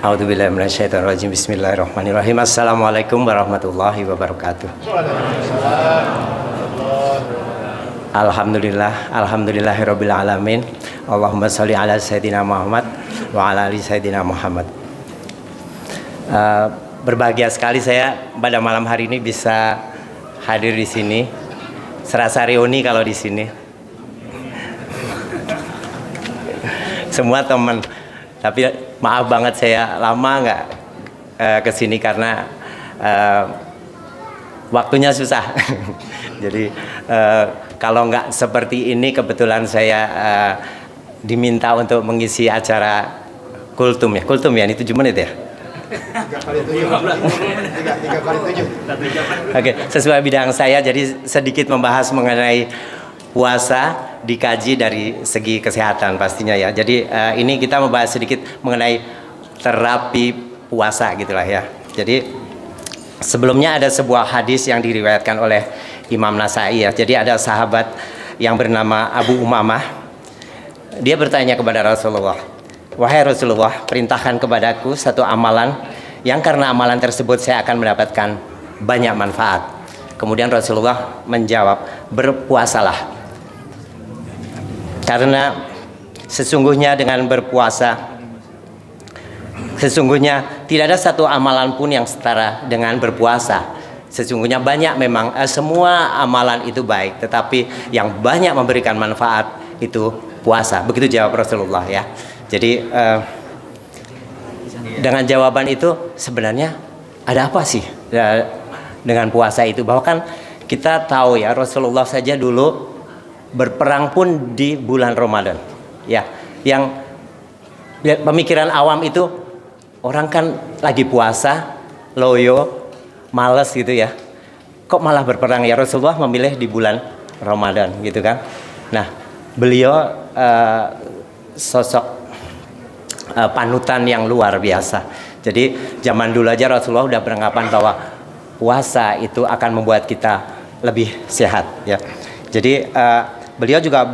A'udzubillahi minasyaitonirrajim. Bismillahirrahmanirrahim. Assalamualaikum warahmatullahi wabarakatuh. Alhamdulillahirabbil alamin. Allahumma shalli ala sayyidina Muhammad wa ala ali sayyidina Muhammad. Berbahagia sekali saya pada malam hari ini bisa hadir di sini. Serasa reuni kalau di sini. Semua teman. Tapi maaf banget saya lama nggak kesini karena waktunya susah. Jadi kalau nggak seperti ini kebetulan saya diminta untuk mengisi acara kultum ya. Kultum ya, ini 7 menit ya? 3 kali 7. 3 kali 7. Oke, sesuai bidang saya, jadi sedikit membahas mengenai puasa dikaji dari segi kesehatan pastinya ya. Jadi ini kita membahas sedikit mengenai terapi puasa gitulah ya. Jadi sebelumnya ada sebuah hadis yang diriwayatkan oleh Imam Nasai ya. Jadi ada sahabat yang bernama Abu Umamah. Dia bertanya kepada Rasulullah, "Wahai Rasulullah, perintahkan kepadaku satu amalan yang karena amalan tersebut saya akan mendapatkan banyak manfaat." Kemudian Rasulullah menjawab, "Berpuasalah. Karena sesungguhnya dengan berpuasa, sesungguhnya tidak ada satu amalan pun yang setara dengan berpuasa. Sesungguhnya banyak memang, semua amalan itu baik, tetapi yang banyak memberikan manfaat itu puasa." Begitu jawab Rasulullah ya. Jadi dengan jawaban itu sebenarnya ada apa sih dengan puasa itu? Bahwa kan kita tahu ya, Rasulullah saja dulu berperang pun di bulan Ramadan ya. Yang pemikiran awam itu orang kan lagi puasa loyo males gitu ya, kok malah berperang ya. Rasulullah memilih di bulan Ramadan gitu kan. Nah beliau sosok panutan yang luar biasa. Jadi zaman dulu aja Rasulullah udah beranggapan bahwa puasa itu akan membuat kita lebih sehat ya. Jadi beliau juga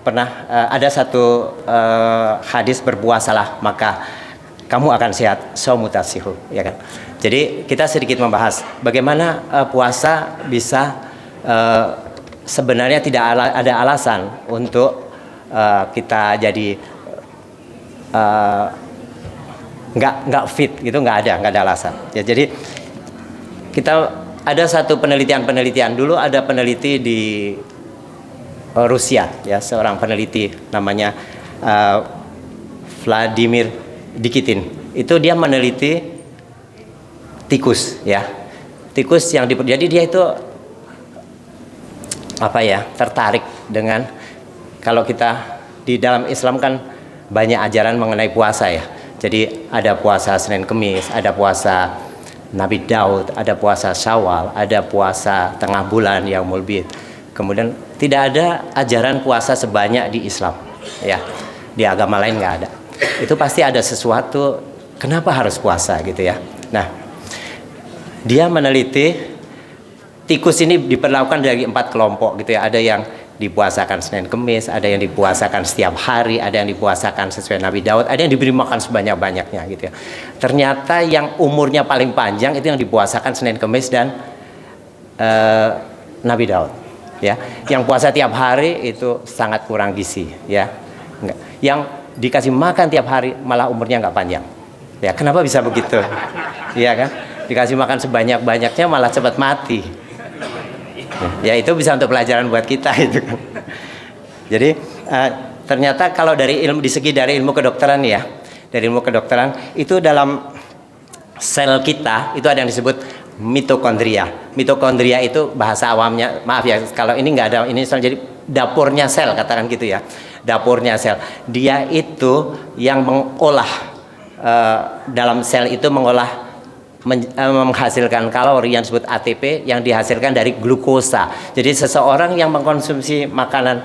pernah ada satu hadis, "Berpuasalah maka kamu akan sehat, shaumutasihu," ya kan. Jadi kita sedikit membahas bagaimana puasa bisa sebenarnya tidak ada alasan untuk kita jadi nggak fit gitu, nggak ada alasan ya. Jadi kita ada satu penelitian dulu, ada peneliti di Rusia ya, seorang peneliti namanya Vladimir Dikitin. Itu dia meneliti tikus ya, tikus yang jadi dia itu apa ya, tertarik dengan, kalau kita di dalam Islam kan banyak ajaran mengenai puasa ya. Jadi ada puasa Senin Kemis, ada puasa Nabi Daud, ada puasa Syawal, ada puasa tengah bulan Yaumul Bid. Kemudian tidak ada ajaran puasa sebanyak di Islam ya. Di agama lain nggak ada. Itu pasti ada sesuatu kenapa harus puasa gitu ya. Nah, dia meneliti tikus ini diperlakukan dari 4 kelompok gitu ya. Ada yang dipuasakan Senin Kemis, ada yang dipuasakan setiap hari, ada yang dipuasakan sesuai Nabi Daud, ada yang diberi makan sebanyak-banyaknya gitu ya. Ternyata yang umurnya paling panjang itu yang dipuasakan Senin Kemis dan Nabi Daud ya. Yang puasa tiap hari itu sangat kurang gizi ya. Yang dikasih makan tiap hari malah umurnya nggak panjang ya. Kenapa bisa begitu ya kan? Dikasih makan sebanyak-banyaknya malah cepat mati ya. Itu bisa untuk pelajaran buat kita itu kan. Jadi ternyata kalau dari ilmu, di segi dari ilmu kedokteran ya, dari ilmu kedokteran itu dalam sel kita itu ada yang disebut mitokondria. Mitokondria itu bahasa awamnya, maaf ya kalau ini nggak ada ini, jadi dapurnya sel, katakan gitu ya, dapurnya sel. Dia itu yang mengolah dalam sel itu mengolah menghasilkan kalori yang disebut ATP yang dihasilkan dari glukosa. Jadi seseorang yang mengkonsumsi makanan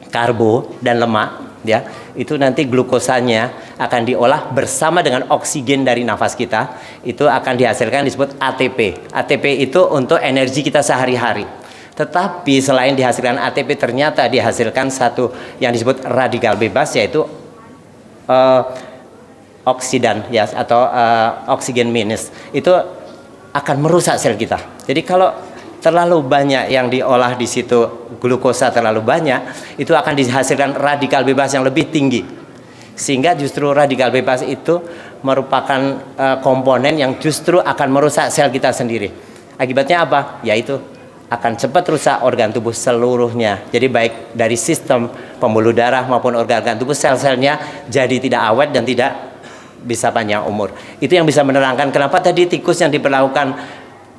karbo dan lemak ya, itu nanti glukosanya akan diolah bersama dengan oksigen dari nafas kita, itu akan dihasilkan disebut ATP. ATP itu untuk energi kita sehari-hari. Tetapi selain dihasilkan ATP, ternyata dihasilkan satu yang disebut radikal bebas, yaitu oksidan ya, atau oksigen minus, itu akan merusak sel kita. Jadi kalau terlalu banyak yang diolah di situ, glukosa terlalu banyak, itu akan dihasilkan radikal bebas yang lebih tinggi. Sehingga justru radikal bebas itu merupakan komponen yang justru akan merusak sel kita sendiri. Akibatnya apa? Yaitu akan cepat rusak organ tubuh seluruhnya. Jadi baik dari sistem pembuluh darah maupun organ-organ tubuh, sel-selnya jadi tidak awet dan tidak bisa panjang umur. Itu yang bisa menerangkan kenapa tadi tikus yang diperlakukan,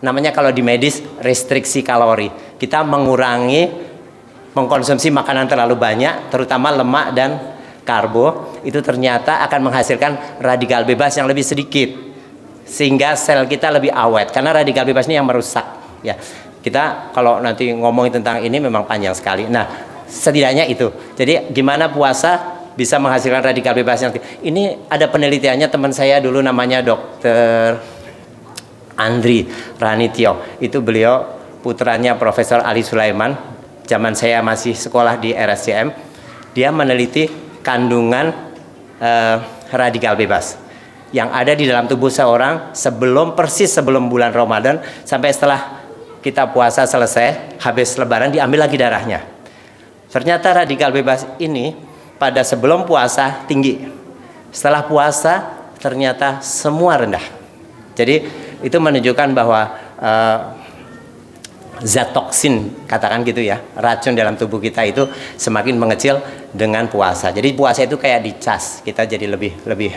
namanya kalau di medis restriksi kalori. Kita mengurangi mengkonsumsi makanan terlalu banyak, terutama lemak dan karbo, itu ternyata akan menghasilkan radikal bebas yang lebih sedikit, sehingga sel kita lebih awet, karena radikal bebas ini yang merusak ya. Kita kalau nanti ngomongin tentang ini memang panjang sekali. Nah, setidaknya itu. Jadi gimana puasa bisa menghasilkan radikal bebas yang ini, ada penelitiannya teman saya dulu namanya Dr. Andri Ranityo. Itu beliau putranya Profesor Ali Sulaiman. Zaman saya masih sekolah di RSCM, dia meneliti kandungan radikal bebas yang ada di dalam tubuh seorang persis sebelum bulan Ramadan sampai setelah kita puasa selesai, habis lebaran diambil lagi darahnya. Ternyata radikal bebas ini pada sebelum puasa tinggi, setelah puasa ternyata semua rendah. Jadi itu menunjukkan bahwa zat toksin, katakan gitu ya, racun dalam tubuh kita itu semakin mengecil dengan puasa. Jadi puasa itu kayak dicas, kita jadi lebih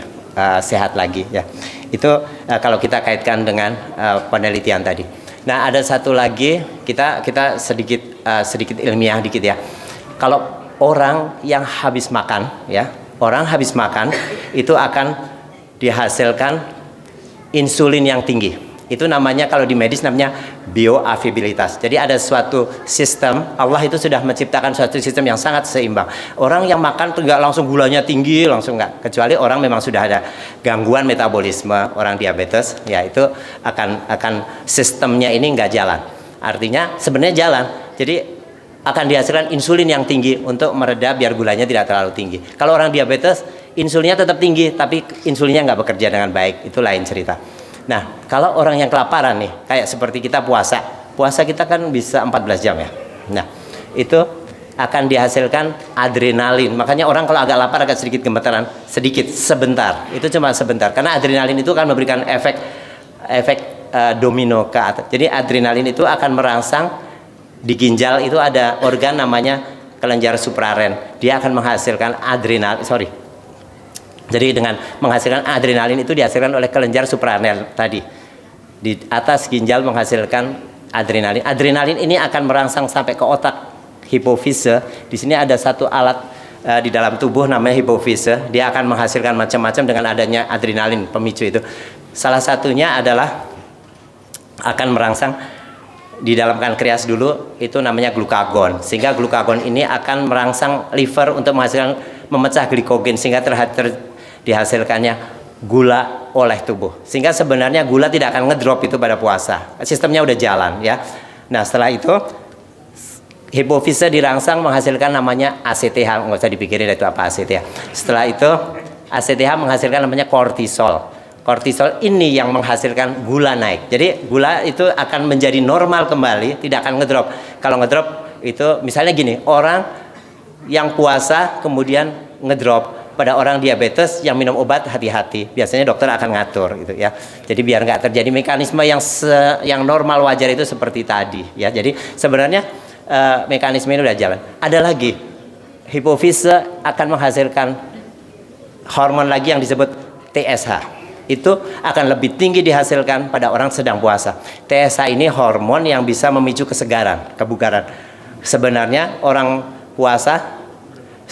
sehat lagi ya. Itu kalau kita kaitkan dengan penelitian tadi. Nah, ada satu lagi, kita sedikit ilmiah dikit ya. Kalau orang yang habis makan ya, orang habis makan itu akan dihasilkan insulin yang tinggi. Itu namanya, kalau di medis namanya bioavailabilitas. Jadi ada suatu sistem, Allah itu sudah menciptakan suatu sistem yang sangat seimbang. Orang yang makan tuh nggak langsung gulanya tinggi, langsung nggak. Kecuali orang memang sudah ada gangguan metabolisme, orang diabetes, ya itu akan sistemnya ini nggak jalan. Artinya sebenarnya jalan. Jadi akan dihasilkan insulin yang tinggi untuk mereda biar gulanya tidak terlalu tinggi. Kalau orang diabetes, insulinnya tetap tinggi, tapi insulinnya nggak bekerja dengan baik. Itu lain cerita. Nah, kalau orang yang kelaparan nih, kayak seperti kita puasa kita kan bisa 14 jam ya. Nah, itu akan dihasilkan adrenalin. Makanya orang kalau agak lapar, agak sedikit gemetaran, sebentar. Itu cuma sebentar. Karena adrenalin itu akan memberikan efek domino ke atas. Jadi adrenalin itu akan merangsang di ginjal, itu ada organ namanya kelenjar supraren. Dia akan menghasilkan Jadi dengan menghasilkan adrenalin itu dihasilkan oleh kelenjar suprarenal tadi. Di atas ginjal menghasilkan adrenalin. Adrenalin ini akan merangsang sampai ke otak, hipofise. Di sini ada satu alat di dalam tubuh namanya hipofise. Dia akan menghasilkan macam-macam dengan adanya adrenalin pemicu itu. Salah satunya adalah akan merangsang di dalam pankreas dulu, itu namanya glukagon. Sehingga glukagon ini akan merangsang liver untuk memecah glikogen, sehingga dihasilkannya gula oleh tubuh. Sehingga sebenarnya gula tidak akan ngedrop itu pada puasa. Sistemnya udah jalan ya. Nah, setelah itu hipofise dirangsang menghasilkan namanya ACTH. Nggak usah dipikirin itu apa ACTH. Setelah itu ACTH menghasilkan namanya kortisol. Kortisol ini yang menghasilkan gula naik. Jadi gula itu akan menjadi normal kembali, tidak akan ngedrop. Kalau ngedrop itu misalnya gini, orang yang puasa kemudian ngedrop. Pada orang diabetes yang minum obat, hati-hati. Biasanya dokter akan ngatur gitu ya. Jadi biar nggak terjadi mekanisme yang normal wajar itu seperti tadi ya. Jadi sebenarnya mekanisme ini udah jalan. Ada lagi, hipofise akan menghasilkan hormon lagi yang disebut TSH. Itu akan lebih tinggi dihasilkan pada orang sedang puasa. TSH ini hormon yang bisa memicu kesegaran, kebugaran. Sebenarnya orang puasa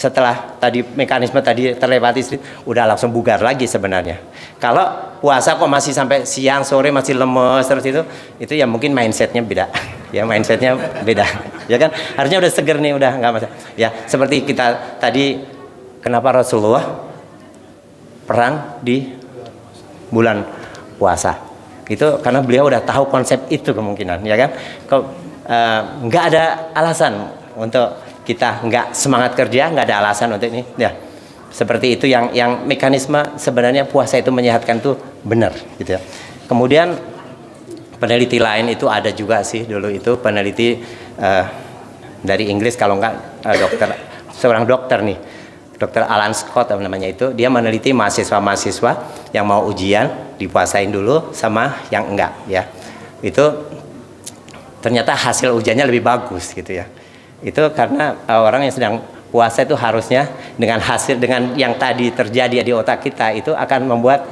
setelah tadi mekanisme tadi terlewati, udah langsung bugar lagi sebenarnya. Kalau puasa kok masih sampai siang sore masih lemes terus, itu ya mungkin mindsetnya beda. Ya mindsetnya beda. Ya kan, harusnya udah seger nih, udah nggak masalah. Ya seperti kita tadi, kenapa Rasulullah perang di bulan puasa? Itu karena beliau udah tahu konsep itu kemungkinan, ya kan? Nggak ada alasan untuk kita nggak semangat kerja, nggak ada alasan untuk ini ya. Seperti itu yang mekanisme sebenarnya puasa itu menyehatkan tuh benar gitu ya. Kemudian peneliti lain itu ada juga sih dulu itu peneliti dari Inggris kalau enggak seorang dokter nih, Dr. Alan Scott namanya itu, dia meneliti mahasiswa-mahasiswa yang mau ujian dipuasain dulu sama yang enggak ya. Itu ternyata hasil ujiannya lebih bagus gitu ya. Itu karena orang yang sedang puasa itu harusnya dengan yang tadi terjadi di otak kita itu akan membuat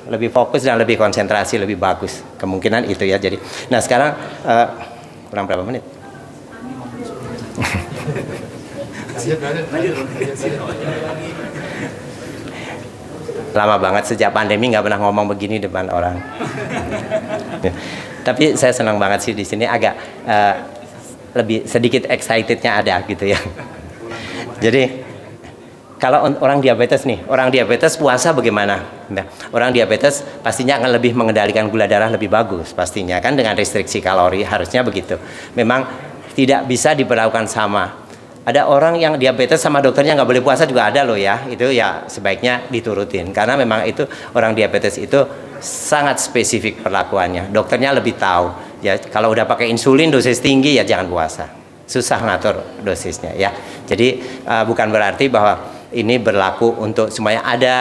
lebih fokus dan lebih konsentrasi lebih bagus. Kemungkinan itu ya. Jadi, nah sekarang kurang berapa menit? Lama banget sejak pandemi nggak pernah ngomong begini depan orang. Ya. Tapi saya senang banget sih di sini agak lebih sedikit excitednya ada gitu ya. Jadi kalau orang diabetes nih, orang diabetes puasa bagaimana? Nah, orang diabetes pastinya akan lebih mengendalikan gula darah lebih bagus pastinya kan dengan restriksi kalori harusnya begitu. Memang tidak bisa diperlakukan sama. Ada orang yang diabetes sama dokternya nggak boleh puasa juga ada loh ya. Itu ya sebaiknya diturutin karena memang itu orang diabetes itu sangat spesifik perlakuannya. Dokternya lebih tahu. Ya kalau udah pakai insulin dosis tinggi ya jangan puasa. Susah ngatur dosisnya ya. Jadi bukan berarti bahwa ini berlaku untuk semuanya, ada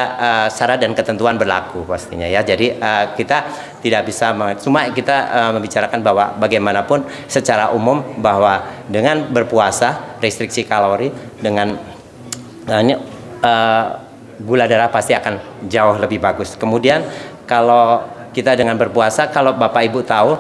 syarat dan ketentuan berlaku pastinya ya. Jadi kita tidak bisa cuma kita membicarakan bahwa bagaimanapun secara umum bahwa dengan berpuasa restriksi kalori dengan gula darah pasti akan jauh lebih bagus. Kemudian kalau kita dengan berpuasa, kalau Bapak Ibu tahu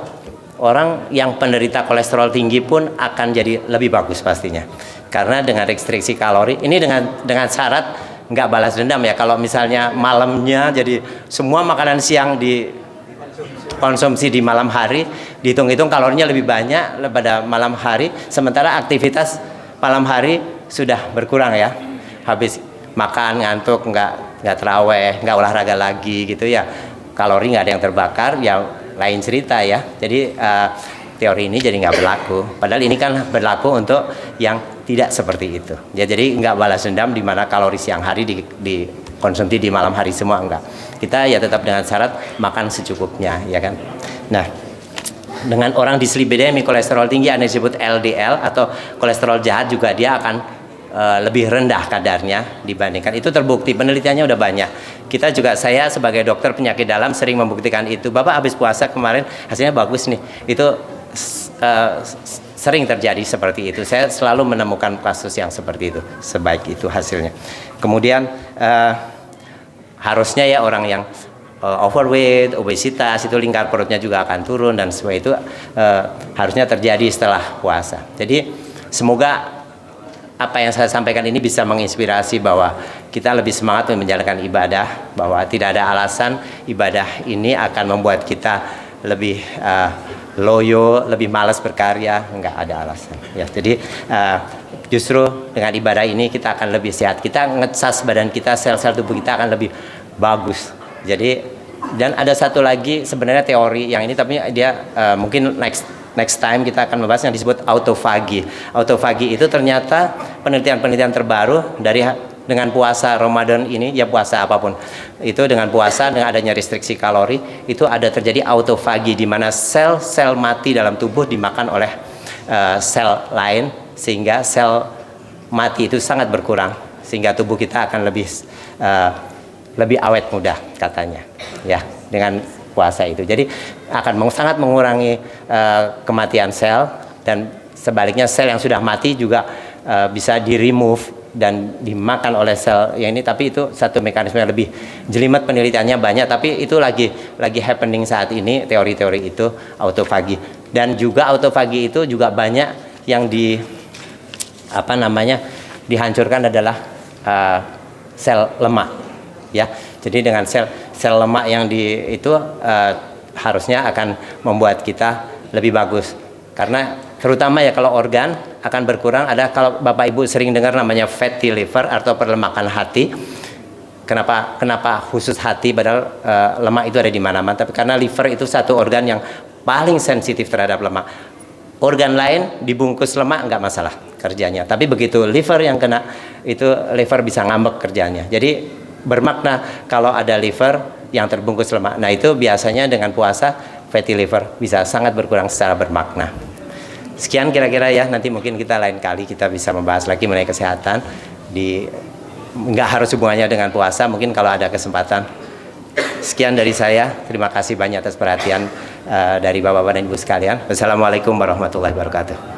orang yang penderita kolesterol tinggi pun akan jadi lebih bagus pastinya. Karena dengan restriksi kalori ini dengan syarat nggak balas dendam ya. Kalau misalnya malamnya jadi semua makanan siang dikonsumsi di malam hari, dihitung-hitung kalorinya lebih banyak pada malam hari, sementara aktivitas malam hari sudah berkurang ya. Habis makan ngantuk, nggak terawih, nggak olahraga lagi gitu ya. Kalori nggak ada yang terbakar ya, lain cerita ya. Jadi teori ini jadi nggak berlaku. Padahal ini kan berlaku untuk yang tidak seperti itu. Ya jadi nggak balas dendam di mana kalori siang hari dikonsumsi di malam hari semua enggak. Kita ya tetap dengan syarat makan secukupnya ya kan. Nah, dengan orang dislipidemi kolesterol tinggi yang disebut LDL atau kolesterol jahat juga dia akan lebih rendah kadarnya dibandingkan. Itu terbukti, penelitiannya udah banyak. Kita juga, saya sebagai dokter penyakit dalam sering membuktikan itu. Bapak habis puasa kemarin hasilnya bagus nih. Itu sering terjadi seperti itu. Saya selalu menemukan kasus yang seperti itu, sebaik itu hasilnya. Kemudian harusnya ya orang yang overweight, obesitas itu lingkar perutnya juga akan turun dan semua itu harusnya terjadi setelah puasa. Jadi semoga apa yang saya sampaikan ini bisa menginspirasi bahwa kita lebih semangat menjalankan ibadah, bahwa tidak ada alasan ibadah ini akan membuat kita lebih loyo, lebih malas berkarya, nggak ada alasan ya. Jadi justru dengan ibadah ini kita akan lebih sehat, kita ngecas badan kita, sel-sel tubuh kita akan lebih bagus. Jadi dan ada satu lagi sebenarnya teori yang ini, tapi dia mungkin next time kita akan membahas yang disebut autofagi. Autofagi itu ternyata penelitian-penelitian terbaru dengan puasa Ramadan ini, ya puasa apapun itu, dengan puasa dengan adanya restriksi kalori itu ada terjadi autofagi di mana sel-sel mati dalam tubuh dimakan oleh sel lain sehingga sel mati itu sangat berkurang sehingga tubuh kita akan lebih awet muda katanya ya dengan puasa itu. Jadi akan sangat mengurangi kematian sel dan sebaliknya sel yang sudah mati juga bisa di-remove dan dimakan oleh sel yang ini. Tapi itu satu mekanisme yang lebih jelimet, penelitiannya banyak, tapi itu lagi happening saat ini teori-teori itu autofagi. Dan juga autofagi itu juga banyak yang dihancurkan adalah sel lemak ya. Jadi dengan sel lemak yang itu harusnya akan membuat kita lebih bagus, karena terutama ya kalau organ akan berkurang. Ada, kalau Bapak Ibu sering dengar namanya fatty liver atau perlemakan hati. Kenapa khusus hati padahal lemak itu ada di mana-mana? Tapi karena liver itu satu organ yang paling sensitif terhadap lemak. Organ lain dibungkus lemak nggak masalah. kerjanya. Tapi begitu liver yang kena, itu liver bisa ngambek kerjanya. Jadi bermakna kalau ada liver yang terbungkus lemak. Nah itu biasanya dengan puasa fatty liver bisa sangat berkurang secara bermakna. Sekian kira-kira ya, nanti mungkin kita lain kali kita bisa membahas lagi mengenai kesehatan. Nggak harus hubungannya dengan puasa, mungkin kalau ada kesempatan. Sekian dari saya, terima kasih banyak atas perhatian dari Bapak-Bapak dan Ibu sekalian. Wassalamualaikum warahmatullahi wabarakatuh.